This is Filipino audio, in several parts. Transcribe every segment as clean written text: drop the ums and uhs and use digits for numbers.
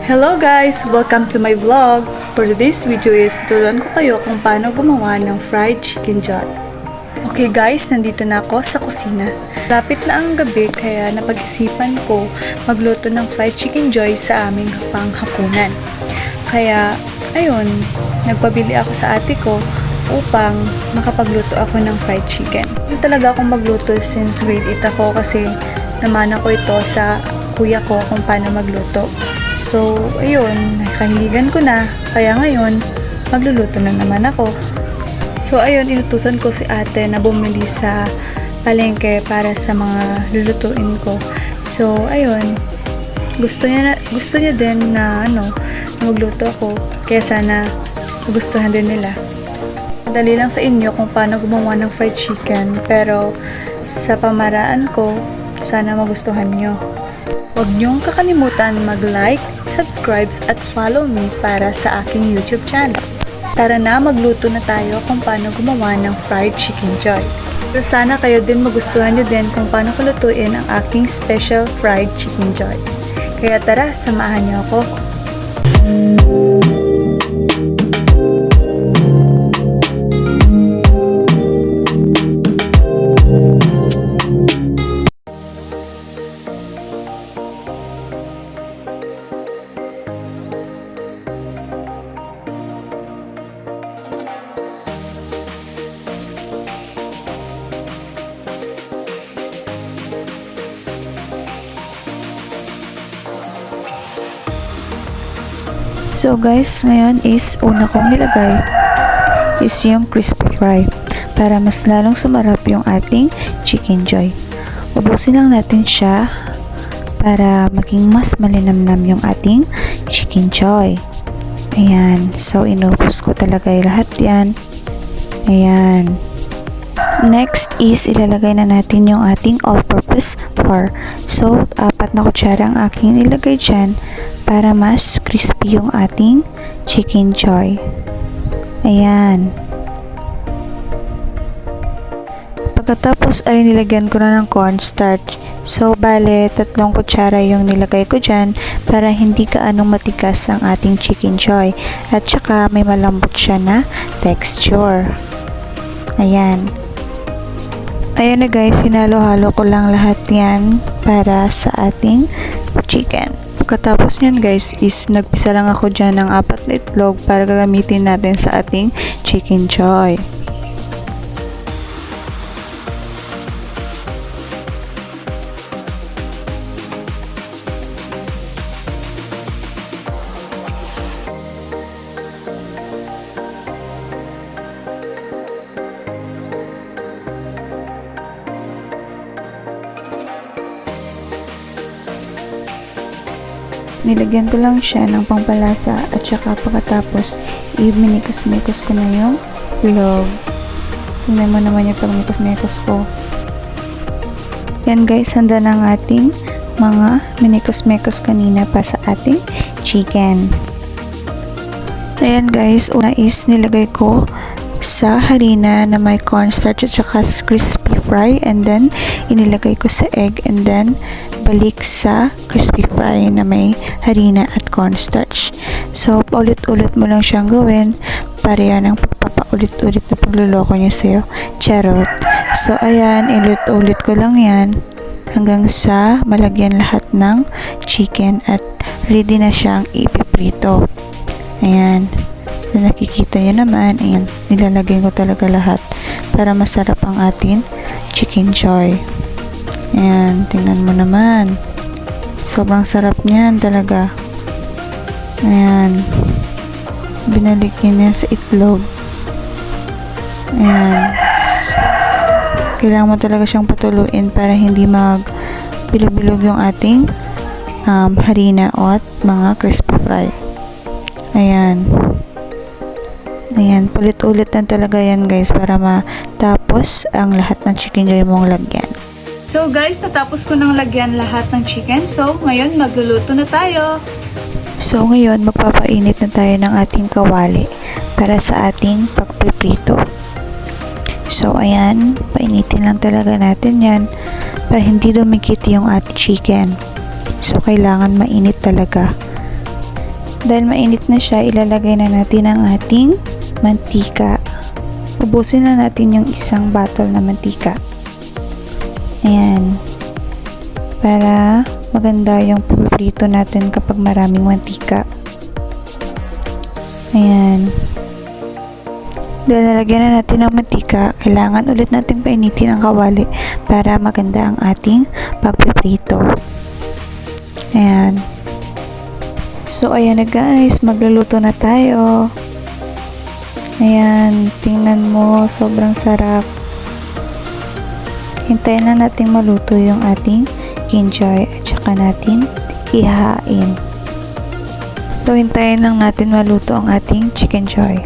Hello guys! Welcome to my vlog! For today's video is tuturuan ko kayo kung paano gumawa ng fried chicken joy. Okay guys, nandito na ako sa kusina. Lapit na ang gabi kaya napag-isipan ko magluto ng fried chicken joy sa aming panghapunan. Kaya, ayun, nagpabili ako sa ate ko upang makapagluto ako ng fried chicken. Hindi talaga akong magluto since grade 8 ako kasi namana ko ito sa kuya ko kung paano magluto. So, ayun, nakahiligan ko na. Kaya ngayon, magluluto na naman ako. So, ayun, inutusan ko si ate na bumili sa palengke para sa mga lulutuin ko. So, ayun, gusto niya din na magluto ako. Kaya sana gustuhan din nila. Dali lang sa inyo kung paano gumawa ng fried chicken. Pero, sa pamaraan ko, sana magustuhan nyo. Huwag niyong kakalimutan mag-like, subscribe at follow me para sa aking YouTube channel. Tara na, magluto na tayo kung paano gumawa ng fried chicken joy. So sana kayo din magustuhan niyo din kung paano ko lutuin ang aking special fried chicken joy. Kaya tara, samahan niyo ako. So guys, ngayon is una kong nilagay is yung crispy fry para mas lalong sumarap yung ating chicken joy. Ubusin lang natin siya para maging mas malinamnam yung ating chicken joy. Ayan. So inubos ko talaga lahat yan. Ayan. Next is ilalagay na natin yung ating all-purpose flour. So 4 na kutsara ang aking nilagay dyan para mas crispy yung ating chicken joy. Ayan. Pagkatapos ay nilagyan ko na ng cornstarch. So, bale, 3 kutsara yung nilagay ko dyan para hindi kaanong matigas ang ating chicken joy. At saka may malambot siya na texture. Ayan. Ayan na guys, hinalo-halo ko lang lahat yan para sa ating chicken. Pagkatapos nyan guys is nagpisa lang ako dyan ng 4 na itlog para gagamitin natin sa ating chicken joy. Nilagyan ko lang siya ng pangpalasa at saka pagkatapos i-minikos-mikos ko na yung log. Tingnan mo naman yung pag-mikos-mikos ko. Yan guys, handa na ang ating mga minikos-mikos kanina pa sa ating chicken. Ayan guys, una is nilagay ko sa harina na may cornstarch at saka crispy fry, and then inilagay ko sa egg, and then balik sa crispy fry na may harina at cornstarch. So, paulit-ulit mo lang siyang gawin para yan ang pagpapaulit-ulit na pagluloko niya sa'yo. Charot. So, ayan, ulit-ulit ko lang yan hanggang sa malagyan lahat ng chicken at ready na siyang ipiprito. Ayan. So, nakikita nyo naman, ayan, nilalagay ko talaga lahat para masarap ang ating chicken joy. Ayan, tingnan mo naman. Sobrang sarap niyan talaga. Ayan. Binalikin niya sa itlog. Ayan. Kailangan mo talaga siyang patuluin para hindi mag-bilog-bilog yung ating harina at mga crispy fry. Ayan. Ayan, palit-ulit na talaga yan guys para matapos ang lahat ng chicken joy mong lagyan. So guys, natapos ko nang lagyan lahat ng chicken. So ngayon magluluto na tayo. So ngayon magpapainit na tayo ng ating kawali para sa ating pagpiprito. So ayan, painitin lang talaga natin yan para hindi dumikit yung ating chicken. So kailangan mainit talaga. Dahil mainit na siya, ilalagay na natin ang ating mantika. Ubusin na natin yung isang bottle na mantika. Ayan. Para maganda yung puprito natin kapag maraming mantika. Ayan. Dahil nalagyan na natin ng mantika, kailangan ulit natin painitin ang kawali para maganda ang ating pagpiprito. Ayan. So, ayan na guys, magluluto na tayo. Ayan, tingnan mo, sobrang sarap. Hintayin na natin maluto yung ating kinjoy at saka natin ihahain. So, hintayin lang natin maluto ang ating chicken joy.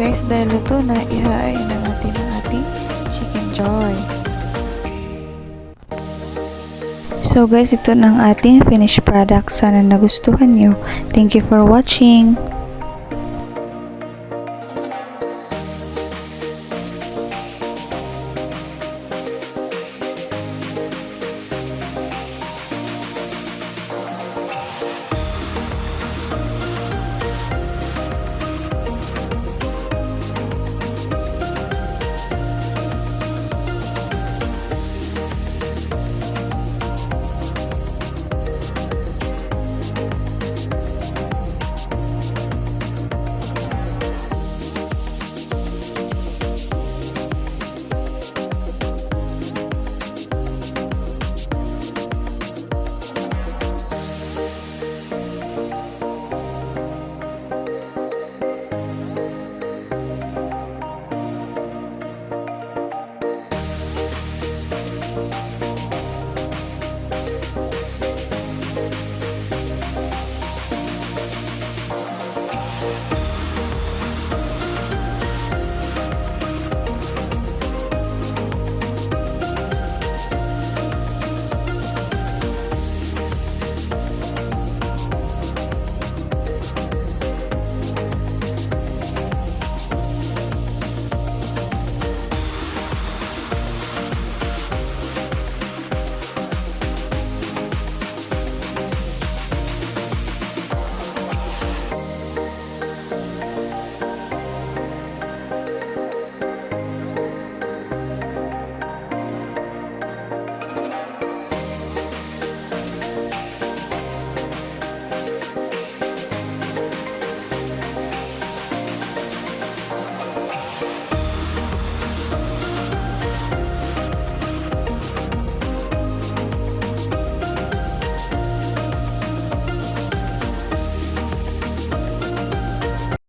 Guys, dahil luto na, ihahain na natin ang ating chicken joy. So guys, ito na ang ating finished product. Sana nagustuhan nyo. Thank you for watching.